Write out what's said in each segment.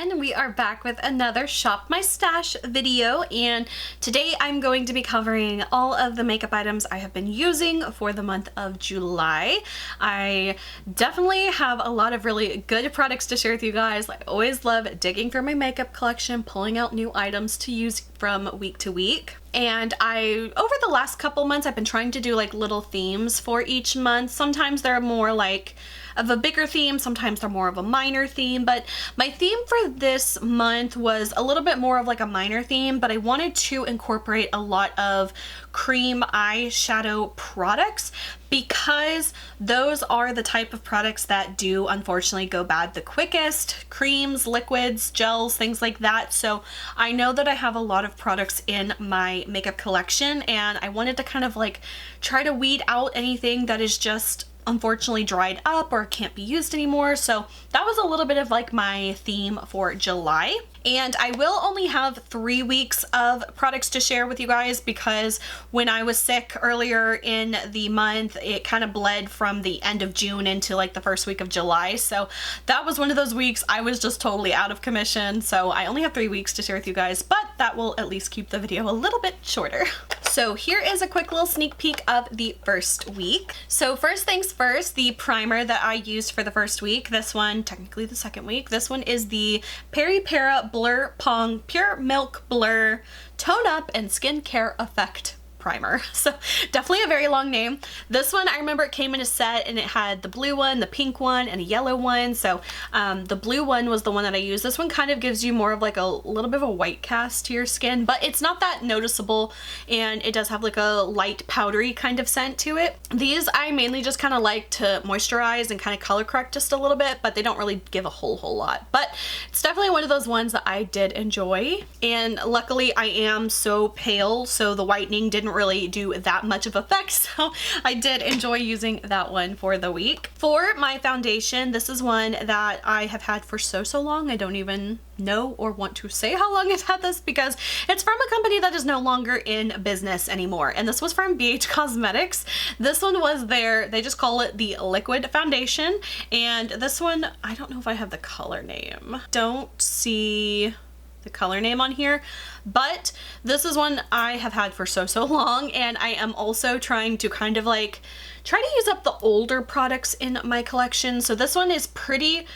everyone, we are back with another Shop My Stash video, and today I'm going to be covering all of the makeup items I have been using for the month of July. I definitely have a lot of really good products to share with you guys. I always love digging through my makeup collection, pulling out new items to use from week to week. And over the last couple months, I've been trying to do like little themes for each month. Sometimes they're more like of a bigger theme, sometimes they're more of a minor theme, but my theme for this month was a little bit more of like a minor theme, but I wanted to incorporate a lot of cream eyeshadow products because those are the type of products that do unfortunately go bad the quickest. Creams, liquids, gels, things like that. So I know that I have a lot of products in my makeup collection, and I wanted to kind of like try to weed out anything that is just unfortunately dried up or can't be used anymore. So that was a little bit of like my theme for July. And I will only have 3 weeks of products to share with you guys because when I was sick earlier in the month, it kind of bled from the end of June into like the first week of July. So that was one of those weeks I was just totally out of commission. So I only have 3 weeks to share with you guys, but that will at least keep the video a little bit shorter. So here is a quick little sneak peek of the first week. So first things first, the primer that I used for the first week, this one, technically the second week, this one is the Peripera Blur Pong Pure Milk Blur Tone Up and Skincare Effect primer. So definitely a very long name. This one, I remember it came in a set and it had the blue one, the pink one, and a yellow one. So the blue one was the one that I used. This one kind of gives you more of like a little bit of a white cast to your skin, but it's not that noticeable, and it does have like a light powdery kind of scent to it. These I mainly just kind of like to moisturize and kind of color correct just a little bit, but they don't really give a whole lot. But it's definitely one of those ones that I did enjoy, and luckily I am so pale, so the whitening didn't really do that much of effect, so I did enjoy using that one for the week. For my foundation, this is one that I have had for so long, I don't even know or want to say how long I've had this because it's from a company that is no longer in business anymore, and this was from BH Cosmetics. This one was they just call it the liquid foundation, and this one, I don't know if I have the color name. Don't see the color name on here, but this is one I have had for so long, and I am also trying to kind of like try to use up the older products in my collection. So this one is pretty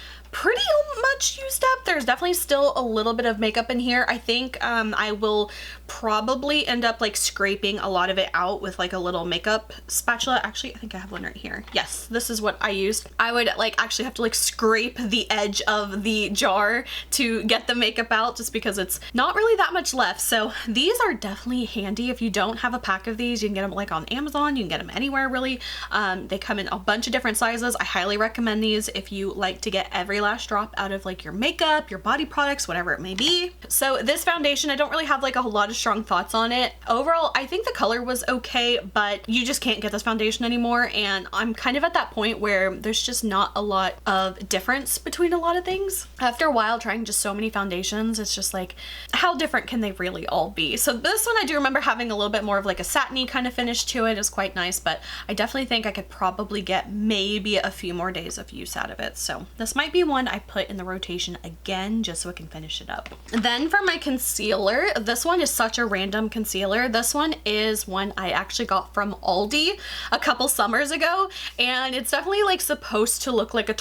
much used up. There's definitely still a little bit of makeup in here. I think I will probably end up like scraping a lot of it out with like a little makeup spatula. Actually, I think I have one right here. Yes, this is what I used. I would like actually have to like scrape the edge of the jar to get the makeup out just because it's not really that much left. So these are definitely handy. If you don't have a pack of these, you can get them like on Amazon. You can get them anywhere really. They come in a bunch of different sizes. I highly recommend these if you like to get every last drop out of like your makeup, your body products, whatever it may be. So this foundation, I don't really have like a whole lot of strong thoughts on it. Overall, I think the color was okay, but you just can't get this foundation anymore, and I'm kind of at that point where there's just not a lot of difference between a lot of things. After a while trying just so many foundations, it's just like, how different can they really all be? So this one I do remember having a little bit more of like a satiny kind of finish to it. It was quite nice, but I definitely think I could probably get maybe a few more days of use out of it. So this might be one I put in the rotation again just so I can finish it up. Then for my concealer, this one is such a random concealer. This one is one I actually got from Aldi a couple summers ago, and it's definitely like supposed to look like a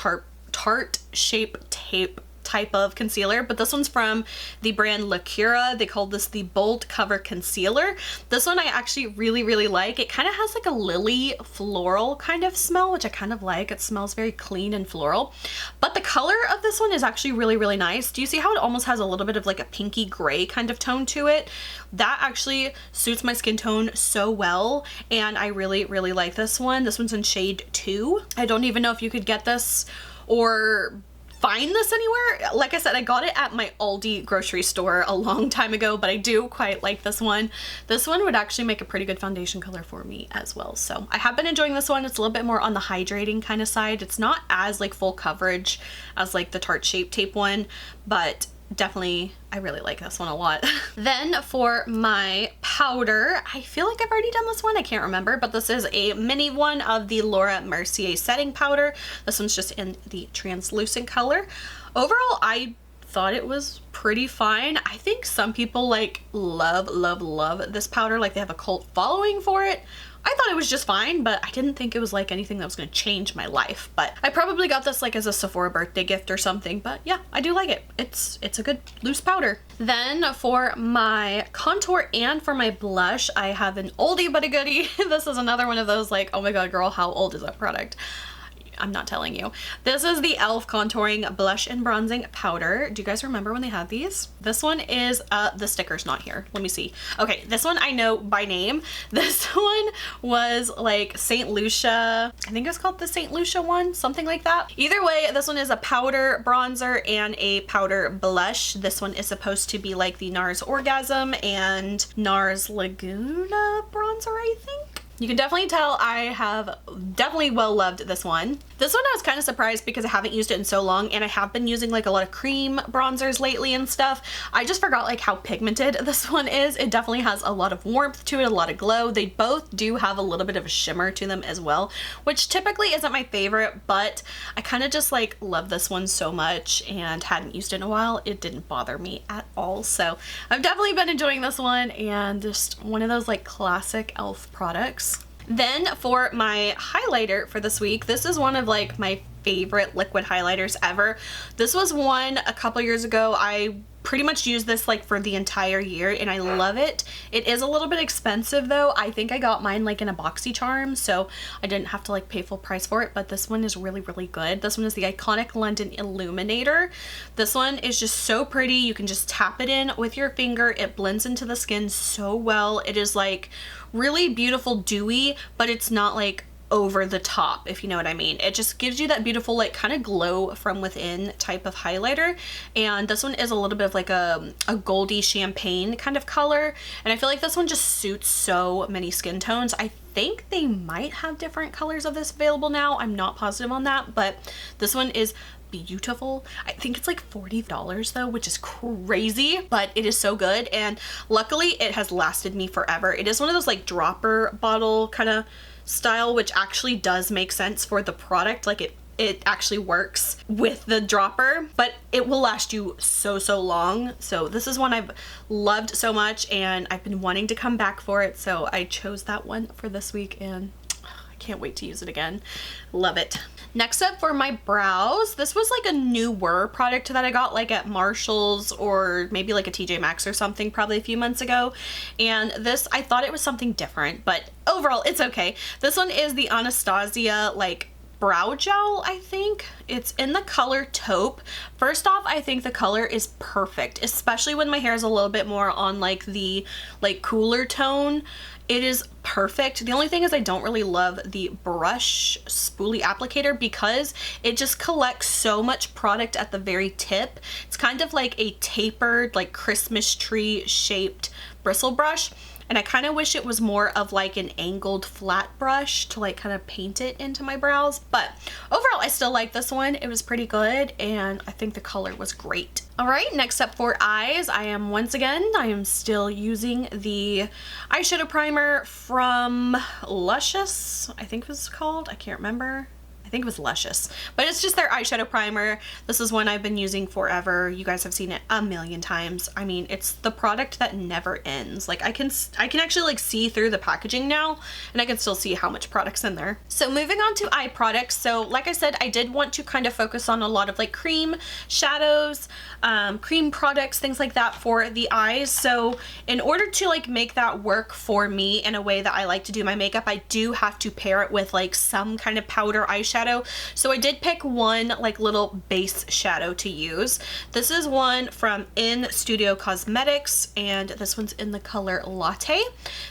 tart shape tape type of concealer, but this one's from the brand Lacura. They called this the Bold Cover Concealer. This one I actually really like. It kind of has like a lily floral kind of smell, which I kind of like. It smells very clean and floral, but the color of this one is actually really nice. Do you see how it almost has a little bit of like a pinky gray kind of tone to it? That actually suits my skin tone so well, and I really like this one. This one's in shade 2. I don't even know if you could get this or find this anywhere. Like I said, I got it at my Aldi grocery store a long time ago, but I do quite like this one. This one would actually make a pretty good foundation color for me as well. So I have been enjoying this one. It's a little bit more on the hydrating kind of side. It's not as like full coverage as like the Tarte Shape Tape one, but definitely I really like this one a lot. Then for my powder, I feel like I've already done this one, I can't remember, but this is a mini one of the Laura Mercier setting powder. This one's just in the translucent color. Overall, I thought it was pretty fine. I think some people like love this powder, like they have a cult following for it. I thought it was just fine, but I didn't think it was like anything that was going to change my life. But I probably got this like as a Sephora birthday gift or something. But yeah, I do like it. It's a good loose powder. Then for my contour and for my blush, I have an oldie but a goodie. This is another one of those like, oh my god, girl, how old is that product? I'm not telling you. This is the e.l.f. contouring blush and bronzing powder. Do you guys remember when they had these? This one is, the sticker's not here. Let me see. Okay, this one I know by name. This one was like St. Lucia. I think it's called the St. Lucia one, something like that. Either way, this one is a powder bronzer and a powder blush. This one is supposed to be like the NARS Orgasm and NARS Laguna bronzer, I think. You can definitely tell I have definitely well loved this one. This one I was kind of surprised because I haven't used it in so long, and I have been using like a lot of cream bronzers lately and stuff. I just forgot like how pigmented this one is. It definitely has a lot of warmth to it, a lot of glow. They both do have a little bit of a shimmer to them as well, which typically isn't my favorite, but I kind of just like love this one so much and hadn't used it in a while. It didn't bother me at all. So I've definitely been enjoying this one, and just one of those like classic e.l.f. products. Then for my highlighter for this week, this is one of like my favorite liquid highlighters ever. This was one a couple years ago. I pretty much use this like for the entire year and I love it. It is a little bit expensive though. I think I got mine like in a BoxyCharm, so I didn't have to like pay full price for it, but this one is really good. This one is the Iconic London Illuminator. This one is just so pretty. You can just tap it in with your finger. It blends into the skin so well. It is like really beautiful dewy, but it's not like over the top, if you know what I mean. It just gives you that beautiful like kind of glow from within type of highlighter, and this one is a little bit of like a goldy champagne kind of color, and I feel like this one just suits so many skin tones. I think they might have different colors of this available now. I'm not positive on that, but this one is beautiful. I think it's like $40 though, which is crazy, but it is so good, and luckily it has lasted me forever. It is one of those like dropper bottle kind of style, which actually does make sense for the product. Like it actually works with the dropper, but it will last you so long. So this is one I've loved so much, and I've been wanting to come back for it, so I chose that one for this week, and I can't wait to use it again. Love it. Next up for my brows, this was like a newer product that I got like at Marshall's or maybe like a TJ Maxx or something probably a few months ago, and this, I thought it was something different, but overall it's okay. This one is the Anastasia like brow gel, I think. It's in the color Taupe. First off, I think the color is perfect, especially when my hair is a little bit more on like the like cooler tone. It is perfect. The only thing is I don't really love the brush spoolie applicator because it just collects so much product at the very tip. It's kind of like a tapered like Christmas tree shaped bristle brush, and I kind of wish it was more of like an angled flat brush to like kind of paint it into my brows. But overall I still like this one. It was pretty good, and I think the color was great. All right, next up for eyes, I am still using the eyeshadow primer from Luscious, I think it was called, I can't remember. I think it was Luscious, but it's just their eyeshadow primer. This is one I've been using forever. You guys have seen it a million times. I mean, it's the product that never ends. Like I can actually like see through the packaging now, and I can still see how much product's in there. So moving on to eye products. So like I said, I did want to kind of focus on a lot of like cream shadows, cream products, things like that for the eyes. So in order to like make that work for me in a way that I like to do my makeup, I do have to pair it with like some kind of powder eyeshadow. So I did pick one like little base shadow to use. This is one from In Studio Cosmetics, and this one's in the color Latte.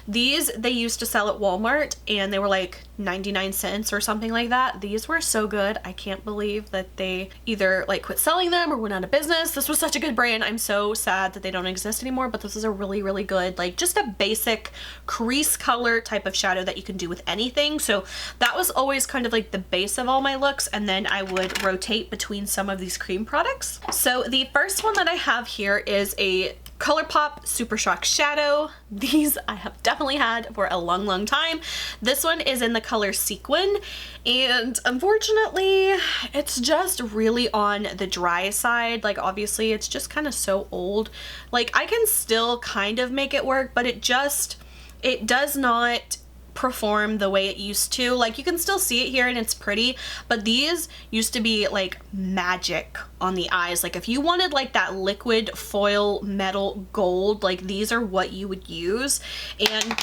These they used to sell at Walmart, and they were like 99 cents or something like that. These were so good. I can't believe that they either like quit selling them or went out of business. This was such a good brand. I'm so sad that they don't exist anymore, but this is a really good like just a basic crease color type of shadow that you can do with anything. So that was always kind of like the base of all my looks, and then I would rotate between some of these cream products. So the first one that I have here is a Colourpop Super Shock Shadow. These I have definitely had for a long time. This one is in the color Sequin, and unfortunately it's just really on the dry side. Like obviously it's just kind of so old. Like I can still kind of make it work, but it does not perform the way it used to. Like you can still see it here and it's pretty, but these used to be like magic on the eyes. Like if you wanted like that liquid foil metal gold, like these are what you would use, and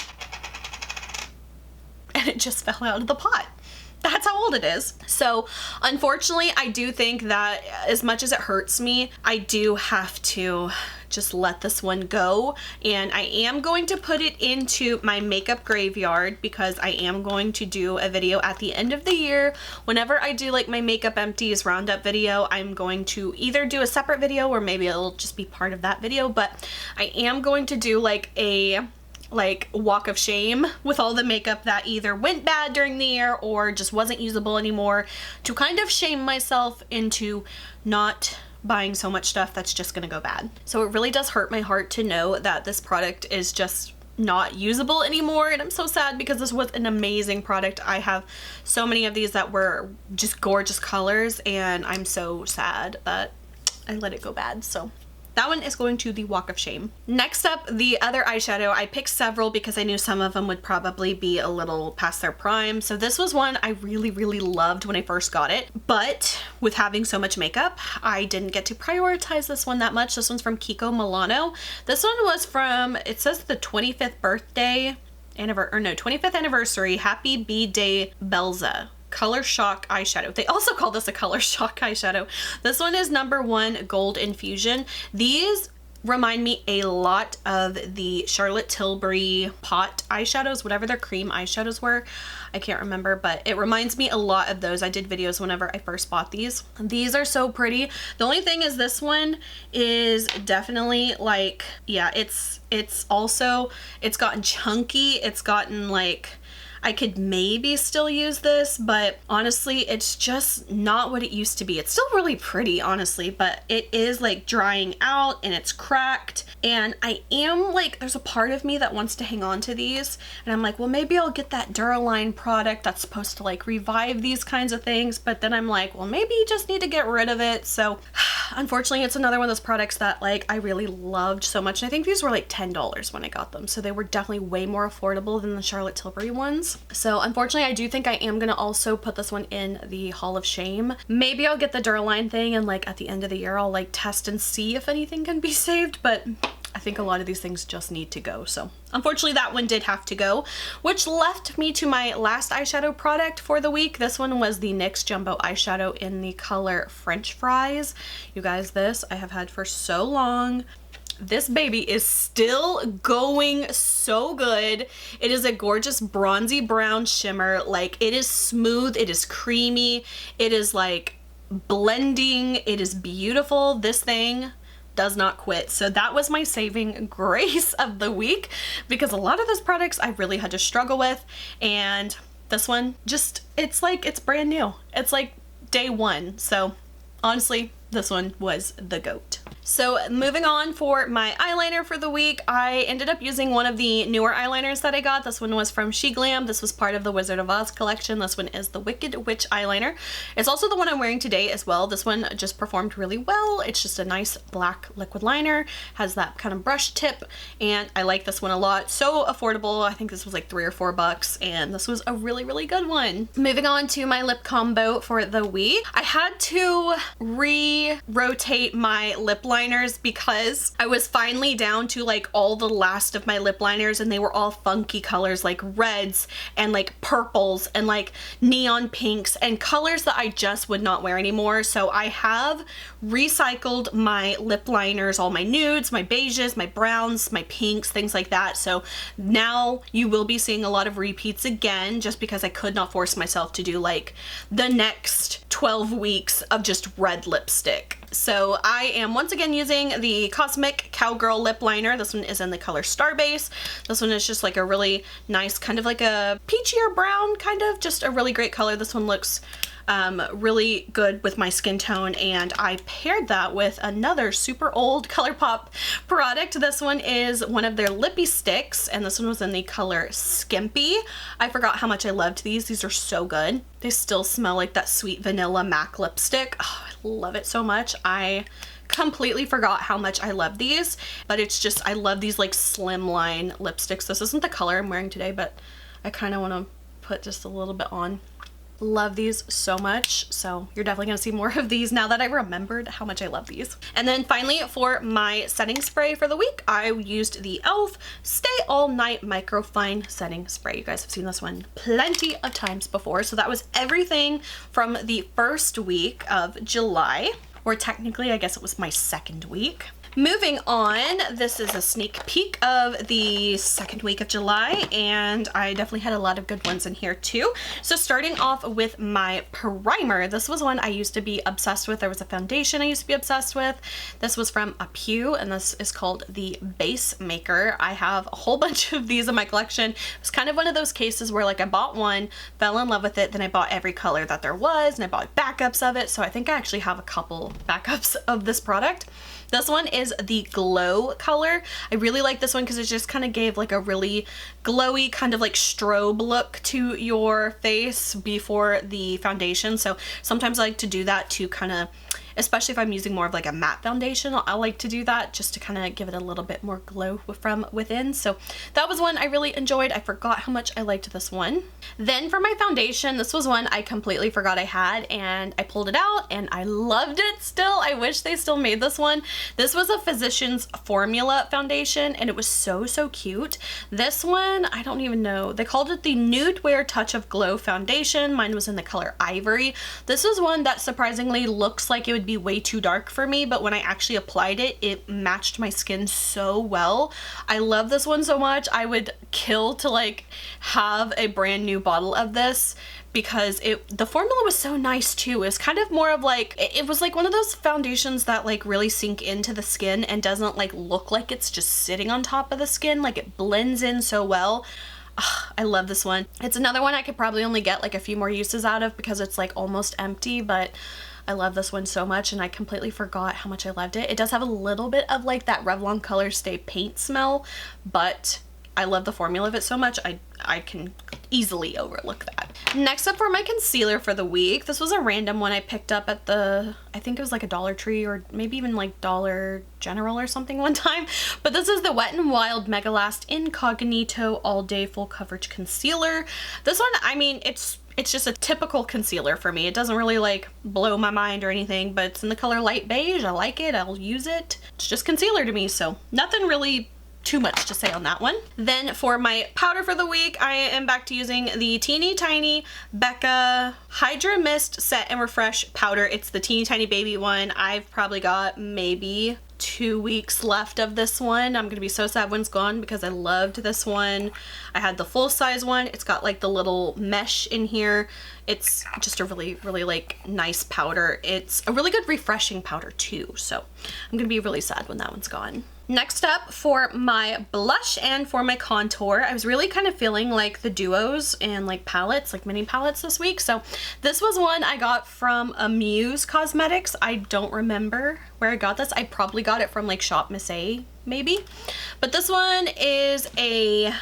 it just fell out of the pot. That's how old it is. So unfortunately, I do think that as much as it hurts me, I do have to just let this one go, and I am going to put it into my makeup graveyard because I am going to do a video at the end of the year. Whenever I do like my makeup empties roundup video, I'm going to either do a separate video or maybe it'll just be part of that video, but I am going to do like a walk of shame with all the makeup that either went bad during the year or just wasn't usable anymore, to kind of shame myself into not buying so much stuff that's just gonna go bad. So it really does hurt my heart to know that this product is just not usable anymore, and I'm so sad because this was an amazing product. I have so many of these that were just gorgeous colors, and I'm so sad that I let it go bad. So that one is going to the walk of shame. Next up, the other eyeshadow. I picked several because I knew some of them would probably be a little past their prime. So this was one I really loved when I first got it, but with having so much makeup, I didn't get to prioritize this one that much. This one's from Kiko Milano. This one was from, it says the 25th birthday, 25th anniversary, Happy B-Day Belza Color Shock eyeshadow. They also call this a Color Shock eyeshadow. This one is #1 Gold Infusion. These remind me a lot of the Charlotte Tilbury pot eyeshadows, whatever their cream eyeshadows were. I can't remember, but it reminds me a lot of those. I did videos whenever I first bought these. These are so pretty. The only thing is this one is definitely like, yeah, it's gotten chunky. It's gotten like, I could maybe still use this, but honestly, it's just not what it used to be. It's still really pretty, honestly, but it is like drying out and it's cracked. And I am like, there's a part of me that wants to hang on to these. And I'm like, well, maybe I'll get that Duraline product that's supposed to like revive these kinds of things. But then I'm like, well, maybe you just need to get rid of it. So unfortunately, it's another one of those products that like I really loved so much. And I think these were like $10 when I got them. So they were definitely way more affordable than the Charlotte Tilbury ones. So unfortunately, I do think I am gonna also put this one in the Hall of Shame. Maybe I'll get the Duraline thing and like at the end of the year, I'll like test and see if anything can be saved, but I think a lot of these things just need to go. So unfortunately that one did have to go, which left me to my last eyeshadow product for the week. This one was the NYX Jumbo eyeshadow in the color French Fries. You guys, this I have had for so long. This baby is still going so good. It is a gorgeous bronzy brown shimmer. Like it is smooth, it is creamy, it is like blending, it is beautiful. This thing does not quit. So that was my saving grace of the week, because a lot of those products I really had to struggle with, and this one just, it's like, it's brand new. It's like day one. So honestly, this one was the GOAT. So moving on for my eyeliner for the week, I ended up using one of the newer eyeliners that I got. This one was from Sheglam. This was part of the Wizard of Oz collection. This one is the Wicked Witch eyeliner. It's also the one I'm wearing today as well. This one just performed really well. It's just a nice black liquid liner, has that kind of brush tip, and I like this one a lot. So affordable. I think this was like $3 or $4, and this was a really good one. Moving on to my lip combo for the week. I had to rotate my lip liners because I was finally down to like all the last of my lip liners, and they were all funky colors like reds and like purples and like neon pinks and colors that I just would not wear anymore. So I have recycled my lip liners, all my nudes, my beiges, my browns, my pinks, things like that. So now you will be seeing a lot of repeats again, just because I could not force myself to do like the next 12 weeks of just red lipstick. So I am once again using the Cosmic Cowgirl lip liner. This one is in the color Starbase. This one is just like a really nice kind of like a peachier brown, kind of just a really great color. This one looks really good with my skin tone, and I paired that with another super old Colourpop product. This one is one of their Lippie sticks, and this one was in the color Skimpy. I forgot how much I loved these. These are so good. They still smell like that sweet vanilla MAC lipstick. Oh, I love it so much. I completely forgot how much I love these, but it's just, I love these like slimline lipsticks. This isn't the color I'm wearing today, but I kind of want to put just a little bit on. Love these so much, so you're definitely gonna see more of these now that I remembered how much I love these. And then finally, for my setting spray for the week, I used the e.l.f. Stay All Night Microfine Setting Spray. You guys have seen this one plenty of times before. So that was everything from the first week of July, or technically I guess it was my second week. Moving on, this is a sneak peek of the second week of July, and I definitely had a lot of good ones in here too. So starting off with my primer, this was one I used to be obsessed with. There was a foundation I used to be obsessed with. This was from Amuse, and this is called the Base Maker. I have a whole bunch of these in my collection. It was kind of one of those cases where like I bought one, fell in love with it, then I bought every color that there was, and I bought backups of it. So I think I actually have a couple backups of this product. This one is the Glow color. I really like this one because it just kind of gave like a really glowy kind of like strobe look to your face before the foundation. So sometimes I like to do that to kind of, especially if I'm using more of like a matte foundation, I like to do that just to kind of give it a little bit more glow from within. So that was one I really enjoyed. I forgot how much I liked this one. Then for my foundation, this was one I completely forgot I had, and I pulled it out and I loved it still. I wish they still made this one. This was a Physicians Formula foundation, and it was so cute. This one, I don't even know. They called it the Nude Wear Touch of Glow foundation. Mine was in the color Ivory. This was one that surprisingly looks like it would be way too dark for me, but when I actually applied it, it matched my skin so well. I love this one so much. I would kill to like have a brand new bottle of this because the formula was so nice too. It was kind of more of like, it was like one of those foundations that like really sink into the skin and doesn't like look like it's just sitting on top of the skin. Like it blends in so well. Ugh, I love this one. It's another one I could probably only get like a few more uses out of because it's like almost empty, but I love this one so much, and I completely forgot how much I loved it. It does have a little bit of like that Revlon Colorstay paint smell, but I love the formula of it so much, I can easily overlook that. Next up for my concealer for the week, this was a random one I picked up at the, I think it was like a Dollar Tree or maybe even like Dollar General or something one time. But this is the Wet n Wild Mega Last Incognito All Day Full Coverage Concealer. This one, I mean, it's just a typical concealer for me. It doesn't really like blow my mind or anything, but it's in the color light beige. I like it. I'll use it. It's just concealer to me, so nothing really too much to say on that one. Then for my powder for the week, I am back to using the teeny tiny Becca Hydra Mist Set and Refresh powder. It's the teeny tiny baby one. I've probably got maybe 2 weeks left of this one. I'm gonna be so sad when it's gone because I loved this one. I had the full size one. It's got like the little mesh in here. It's just a really like nice powder. It's a really good refreshing powder too, so I'm gonna be really sad when that one's gone. Next up for my blush and for my contour, I was really kind of feeling like the duos and like palettes, like mini palettes this week. So this was one I got from Amuse Cosmetics. I don't remember where I got this. I probably got it from like Shop Miss A maybe. But this one is a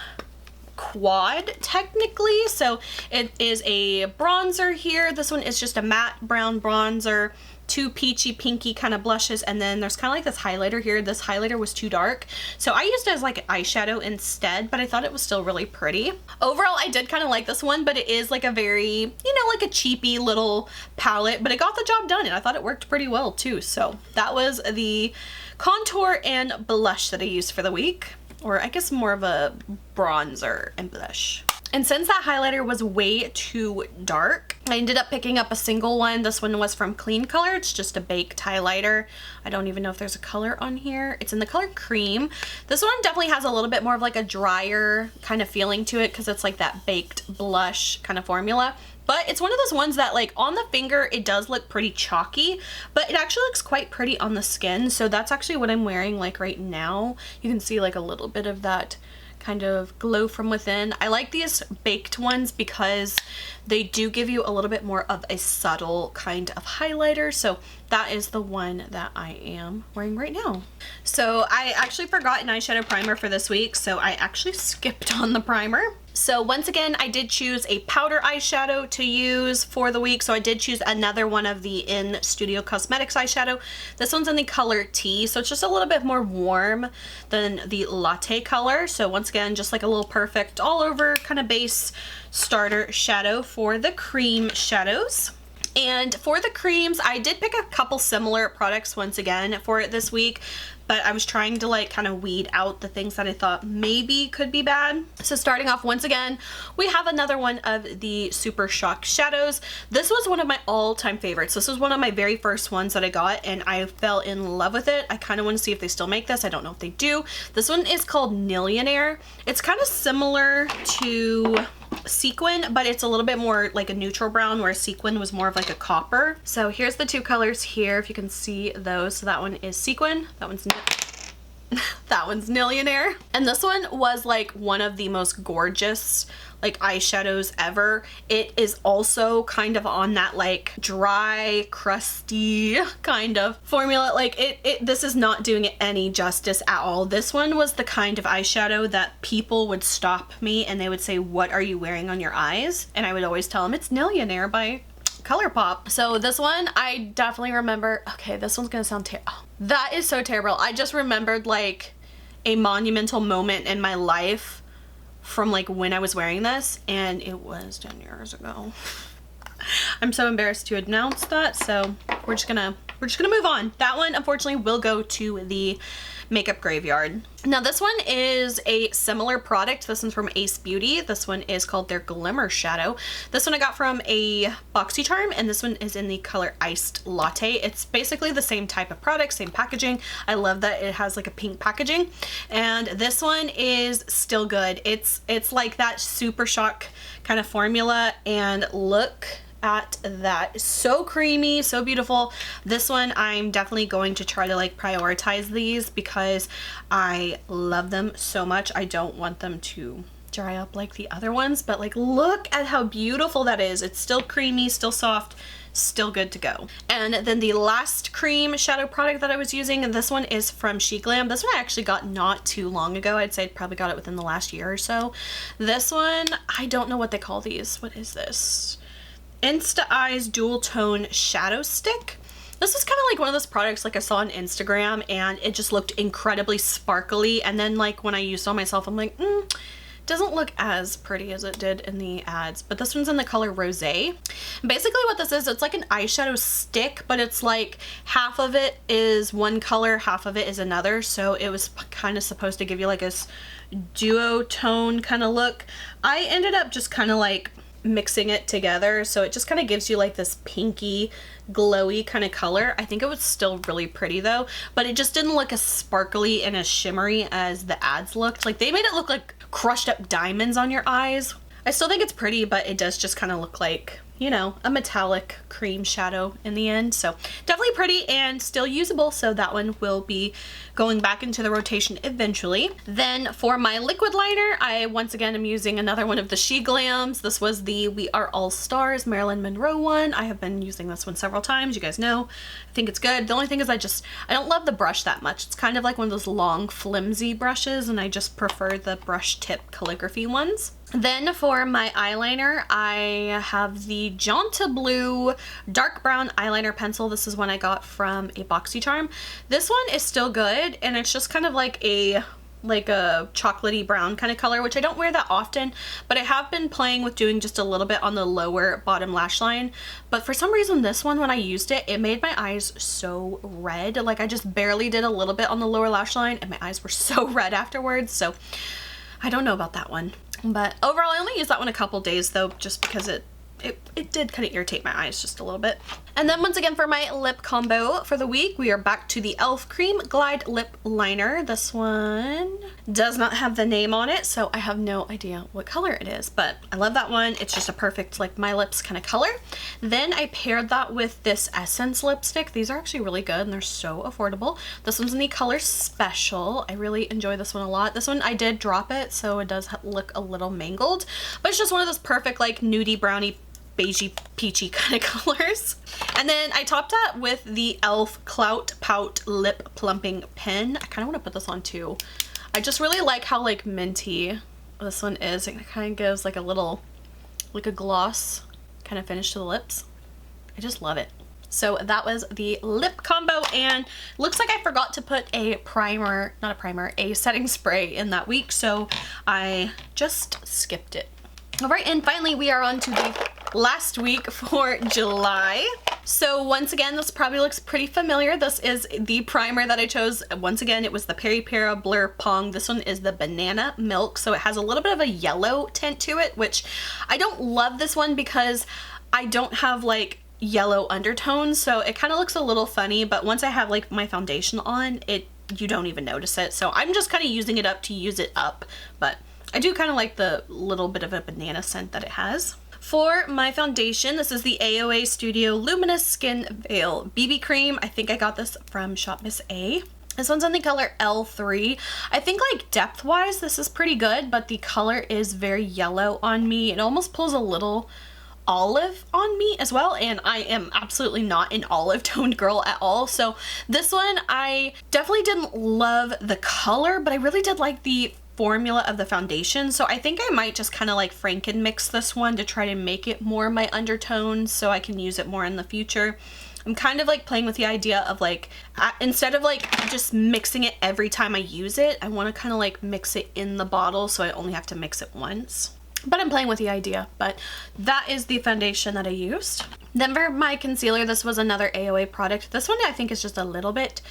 quad technically, so it is a bronzer here. This one is just a matte brown bronzer, 2 peachy pinky kind of blushes, and then there's kind of like this highlighter here. This highlighter was too dark, so I used it as like an eyeshadow instead, but I thought it was still really pretty. Overall, I did kind of like this one, but it is like a very, you know, like a cheapy little palette, but it got the job done, and I thought it worked pretty well too. So that was the contour and blush that I used for the week, or I guess more of a bronzer and blush. And since that highlighter was way too dark, I ended up picking up a single one. This one was from KleanKolor. It's just a baked highlighter. I don't even know if there's a color on here. It's in the color Cream. This one definitely has a little bit more of like a drier kind of feeling to it because it's like that baked blush kind of formula. But it's one of those ones that like on the finger, it does look pretty chalky, but it actually looks quite pretty on the skin. So that's actually what I'm wearing like right now. You can see like a little bit of that kind of glow from within. I like these baked ones because they do give you a little bit more of a subtle kind of highlighter. So that is the one that I am wearing right now. So I actually forgot an eyeshadow primer for this week, so I actually skipped on the primer. So once again, I did choose a powder eyeshadow to use for the week. So I did choose another one of the In Studio Cosmetics eyeshadow. This one's in the color T, so it's just a little bit more warm than the Latte color. So once again, just like a little perfect all over kind of base starter shadow for the cream shadows. And for the creams, I did pick a couple similar products once again for it this week, but I was trying to like kind of weed out the things that I thought maybe could be bad. So starting off once again, we have another one of the Super Shock shadows. This was one of my all-time favorites. This was one of my very first ones that I got and I fell in love with it. I kind of want to see if they still make this. I don't know if they do. This one is called Millionaire. It's kind of similar to Sequin, but it's a little bit more like a neutral brown, where Sequin was more of like a copper. So here's the two colors here, if you can see those. So that one is Sequin, that one's that one's Millionaire. And this one was like one of the most gorgeous like eyeshadows ever. It is also kind of on that like dry, crusty kind of formula. Like this is not doing it any justice at all. This one was the kind of eyeshadow that people would stop me and they would say, "What are you wearing on your eyes?" And I would always tell them it's Millionaire by Colourpop. So this one, I definitely remember, okay, this one's gonna sound terrible. Oh, that is so terrible. I just remembered like a monumental moment in my life from like when I was wearing this, and it was 10 years ago. I'm so embarrassed to announce that, so we're just gonna move on. That one unfortunately will go to the makeup graveyard. Now this one is a similar product. This one's from Ace Beauty. This one is called their Glimmer Shadow. This one I got from a BoxyCharm, and this one is in the color Iced Latte. It's basically the same type of product, same packaging. I love that it has like a pink packaging, and this one is still good. It's like that Super Shock kind of formula, and look at that. So creamy, so beautiful. This one I'm definitely going to try to like prioritize these because I love them so much. I don't want them to dry up like the other ones, but like look at how beautiful that is. It's still creamy, still soft, still good to go. And then the last cream shadow product that I was using, and this one is from Sheglam. This one I actually got not too long ago. I'd say I probably got it within the last year or so. This one, I don't know what they call these. What is this? Insta Eyes Dual Tone Shadow Stick. This was kind of like one of those products like I saw on Instagram, and it just looked incredibly sparkly, and then like when I used it on myself, I'm like, doesn't look as pretty as it did in the ads. But this one's in the color Rosé. Basically what this is, it's like an eyeshadow stick, but it's like half of it is one color, half of it is another. So it was kind of supposed to give you like this duotone kind of look. I ended up just kind of like mixing it together, so it just kind of gives you like this pinky glowy kind of color. I think it was still really pretty though, but it just didn't look as sparkly and as shimmery as the ads looked. Like they made it look like crushed up diamonds on your eyes. I still think it's pretty, but it does just kind of look like, you know, a metallic cream shadow in the end. So definitely pretty and still usable, so that one will be going back into the rotation eventually. Then for my liquid liner, I once again am using another one of the Sheglams. This was the We Are All Stars Marilyn Monroe one. I have been using this one several times, you guys know. I think it's good. The only thing is I don't love the brush that much. It's kind of like one of those long flimsy brushes, and I just prefer the brush tip calligraphy ones. Then for my eyeliner, I have the Janta Blue dark brown eyeliner pencil. This is one I got from a BoxyCharm. This one is still good, and it's just kind of like a chocolatey brown kind of color, which I don't wear that often, but I have been playing with doing just a little bit on the lower bottom lash line. But for some reason this one, when I used it, it made my eyes so red. Like I just barely did a little bit on the lower lash line and my eyes were so red afterwards. So I don't know about that one. But overall, I only used that one a couple days though, just because it it did kind of irritate my eyes just a little bit. And then once again for my lip combo for the week, we are back to the e.l.f. Cream Glide Lip Liner. This one does not have the name on it, so I have no idea what color it is, but I love that one. It's just a perfect, like, my lips kind of color. Then I paired that with this Essence lipstick. These are actually really good and they're so affordable. This one's in the color Special. I really enjoy this one a lot. This one I did drop it, so it does look a little mangled, but it's just one of those perfect, like, nudie brownie beigey peachy kind of colors. And then I topped that with the e.l.f. Clout Pout Lip Plumping Pen. I kind of want to put this on too. I just really like how, like, minty this one is. It kind of gives like a little, like a gloss kind of finish to the lips. I just love it. So that was the lip combo, and looks like I forgot to put a primer, not a primer, a setting spray in that week, so I just skipped it. All right, and finally we are on to the last week for July. So once again, this probably looks pretty familiar. This is the primer that I chose. Once again, it was the Peripera Blur Pong. This one is the Banana Milk, so it has a little bit of a yellow tint to it, which I don't love this one because I don't have like yellow undertones, so it kind of looks a little funny, but once I have like my foundation on it, you don't even notice it. So I'm just kind of using it up to use it up, but I do kind of like the little bit of a banana scent that it has. For my foundation, this is the AOA Studio Luminous Skin Veil BB Cream. I think I got this from Shop Miss A. This one's in the color L3. I think, like, depth-wise, this is pretty good, but the color is very yellow on me. It almost pulls a little olive on me as well, and I am absolutely not an olive toned girl at all. So this one, I definitely didn't love the color, but I really did like the formula of the foundation, so I think I might just kind of like Franken mix this one to try to make it more my undertones so I can use it more in the future. I'm kind of like playing with the idea of like, instead of like just mixing it every time I use it, I want to kind of like mix it in the bottle so I only have to mix it once. But I'm playing with the idea, but that is the foundation that I used. Then for my concealer, this was another AOA product. This one I think is just a little bit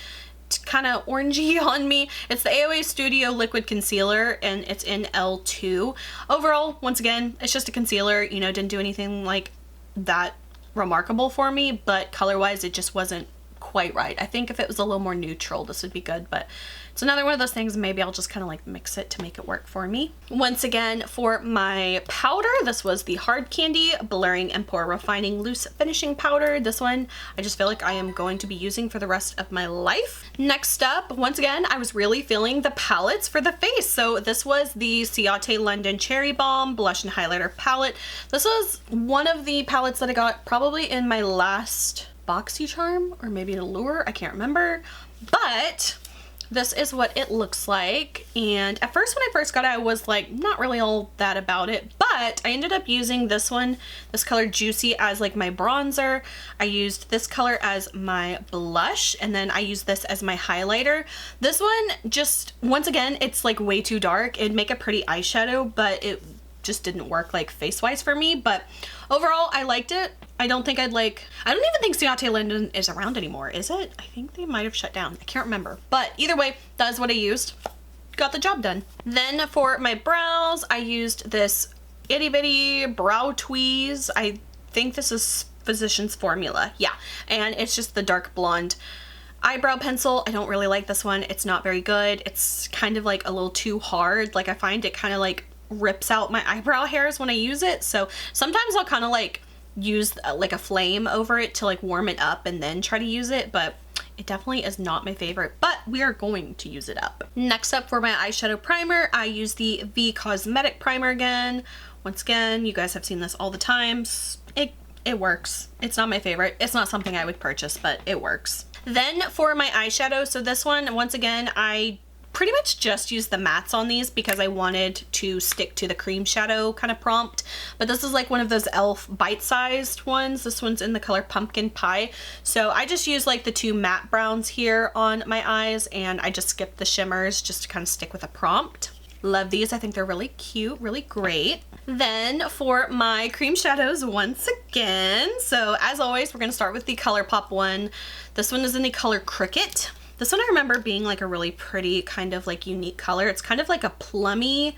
kind of orangey on me. It's the AOA Studio Liquid Concealer, and it's in L2. Overall, once again, it's just a concealer, you know, didn't do anything like that remarkable for me, but color-wise, it just wasn't quite right. I think if it was a little more neutral, this would be good, but it's another one of those things, maybe I'll just kind of like mix it to make it work for me. Once again, for my powder, this was the Hard Candy Blurring and Pore Refining Loose Finishing Powder. This one, I just feel like I am going to be using for the rest of my life. Next up, once again, I was really feeling the palettes for the face. So this was the Ciate London Cherry Balm Blush and Highlighter Palette. This was one of the palettes that I got probably in my last BoxyCharm or maybe an Allure, I can't remember, but this is what it looks like. And at first, when I first got it, I was like not really all that about it, but I ended up using this one, this color Juicy, as like my bronzer. I used this color as my blush, and then I used this as my highlighter. This one, just once again, it's like way too dark. It'd make a pretty eyeshadow, but it just didn't work like face-wise for me. But overall, I liked it. I don't even think Ciate London is around anymore, is it? I think they might have shut down. I can't remember. But either way, that is what I used. Got the job done. Then for my brows, I used this itty bitty brow tweeze. I think this is Physicians Formula. Yeah, and it's just the dark blonde eyebrow pencil. I don't really like this one. It's not very good. It's kind of like a little too hard. Like, I find it kind of like rips out my eyebrow hairs when I use it. So sometimes I'll kind of like use like a flame over it to like warm it up and then try to use it, but it definitely is not my favorite, but we are going to use it up. Next up, for my eyeshadow primer, I use the V Cosmetic Primer again. Once again, you guys have seen this all the times. It works. It's not my favorite. It's not something I would purchase, but it works. Then for my eyeshadow, so this one, once again, I pretty much just used the mattes on these because I wanted to stick to the cream shadow kind of prompt, but this is like one of those e.l.f. bite-sized ones. This one's in the color Pumpkin Pie, so I just used like the two matte browns here on my eyes, and I just skipped the shimmers just to kind of stick with a prompt. Love these. I think they're really cute, really great. Then for my cream shadows, once again, so as always, we're going to start with the Colourpop one. This one is in the color Cricket. This one I remember being like a really pretty kind of like unique color. It's kind of like a plummy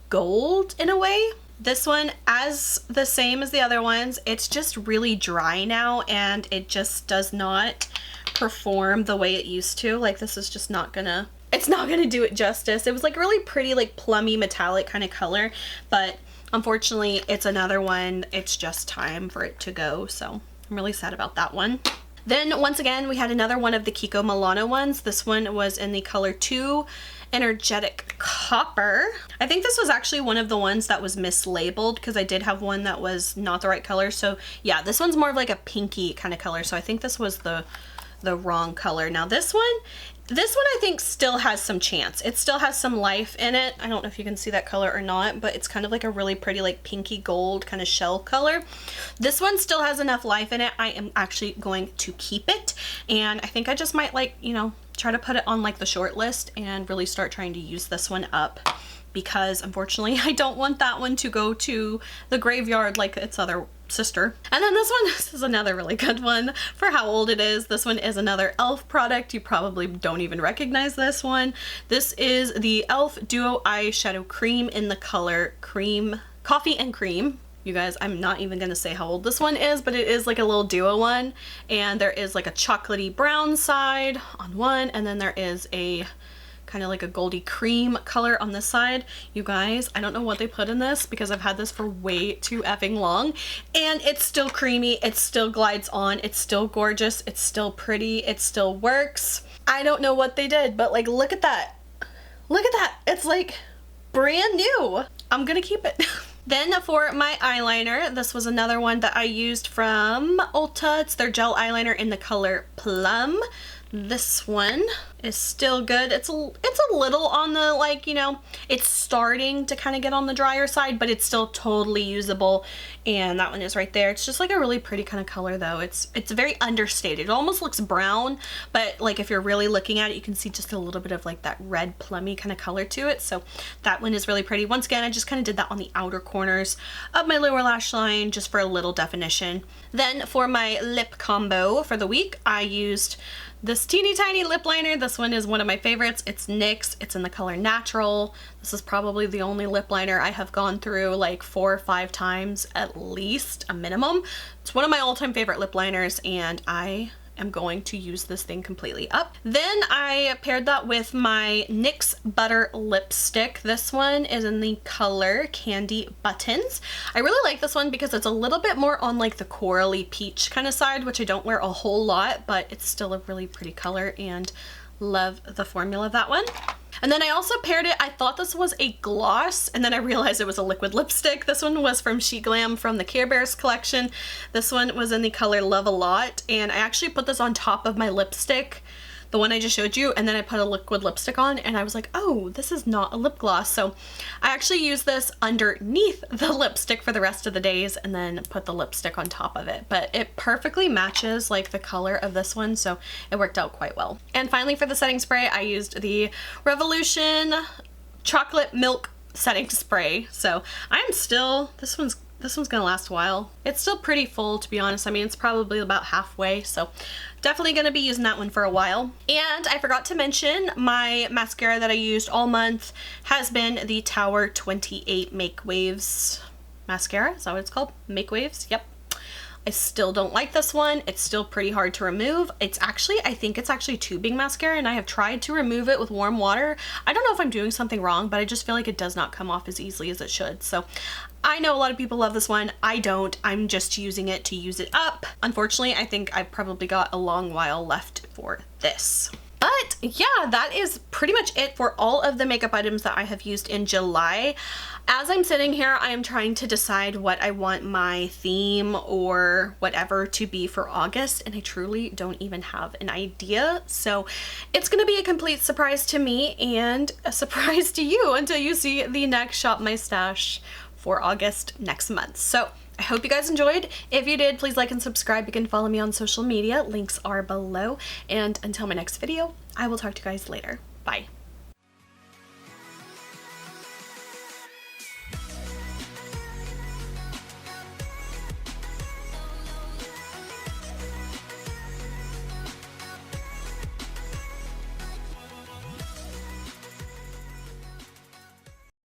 gold in a way. This one, as the same as the other ones, it's just really dry now and it just does not perform the way it used to. Like this is just not gonna, it's not gonna do it justice. It was like really pretty, like plummy metallic kind of color, but unfortunately it's another one. It's just time for it to go. So I'm really sad about that one. Then once again, we had another one of the Kiko Milano ones. This one was in the color 2 Energetic Copper. I think this was actually one of the ones that was mislabeled because I did have one that was not the right color. So yeah, this one's more of like a pinky kind of color. So I think this was the wrong color. Now this one I think still has some chance. It still has some life in it. I don't know if you can see that color or not, but it's kind of like a really pretty like pinky gold kind of shell color. This one still has enough life in it. I am actually going to keep it, and I think I just might, like, you know, try to put it on like the short list and really start trying to use this one up, because unfortunately I don't want that one to go to the graveyard like its other sister. And then this is another really good one for how old it is. This one is another e.l.f. product. You probably don't even recognize this one. This is the e.l.f. Duo Eyeshadow Cream in the color Cream, Coffee and Cream. You guys, I'm not even gonna say how old this one is, but it is like a little duo one, and there is like a chocolatey brown side on one, and then there is a kind of like a goldy cream color on this side. You guys, I don't know what they put in this because I've had this for way too effing long, and it's still creamy, it still glides on, it's still gorgeous, it's still pretty, it still works. I don't know what they did, but like, look at that. Look at that. It's like brand new. I'm gonna keep it. Then for my eyeliner, this was another one that I used from Ulta. It's their gel eyeliner in the color Plum. This one is still good. It's a little on the, like, you know, it's starting to kind of get on the drier side, but it's still totally usable. And that one is right there. It's just like a really pretty kind of color though. It's very understated. It almost looks brown, but like if you're really looking at it, you can see just a little bit of like that red plummy kind of color to it. So that one is really pretty. Once again, I just kind of did that on the outer corners of my lower lash line just for a little definition. Then for my lip combo for the week, I used this teeny tiny lip liner. This one is one of my favorites. It's NYX. It's in the color Natural. This is probably the only lip liner I have gone through like 4 or 5 times at least, a minimum. It's one of my all-time favorite lip liners, and I am going to use this thing completely up. Then I paired that with my NYX Butter Lipstick. This one is in the color Candy Buttons. I really like this one because it's a little bit more on like the corally peach kind of side, which I don't wear a whole lot, but it's still a really pretty color, and love the formula of that one. And then I also paired it, I thought this was a gloss, and then I realized it was a liquid lipstick. This one was from Sheglam from the Care Bears collection. This one was in the color Love a Lot, and I actually put this on top of my lipstick, the one I just showed you, and then I put a liquid lipstick on, and I was like, oh, this is not a lip gloss. So I actually used this underneath the lipstick for the rest of the days and then put the lipstick on top of it. But it perfectly matches like the color of this one, so it worked out quite well. And finally for the setting spray, I used the Revolution Chocolate Milk Setting Spray. So I'm still, this one's gonna last a while. It's still pretty full, to be honest. I mean, it's probably about halfway, so definitely gonna be using that one for a while. And I forgot to mention, my mascara that I used all month has been the Tower 28 Make Waves mascara. Is that what it's called? Make Waves? Yep. I still don't like this one. It's still pretty hard to remove. It's actually, I think it's actually tubing mascara, and I have tried to remove it with warm water. I don't know if I'm doing something wrong, but I just feel like it does not come off as easily as it should. So I know a lot of people love this one. I don't. I'm just using it to use it up. Unfortunately, I think I've probably got a long while left for this. But yeah, that is pretty much it for all of the makeup items that I have used in July. As I'm sitting here, I am trying to decide what I want my theme or whatever to be for August, and I truly don't even have an idea. So it's gonna be a complete surprise to me and a surprise to you until you see the next Shop My Stash for August next month. So I hope you guys enjoyed. If you did, please like and subscribe. You can follow me on social media. Links are below. And until my next video, I will talk to you guys later. Bye.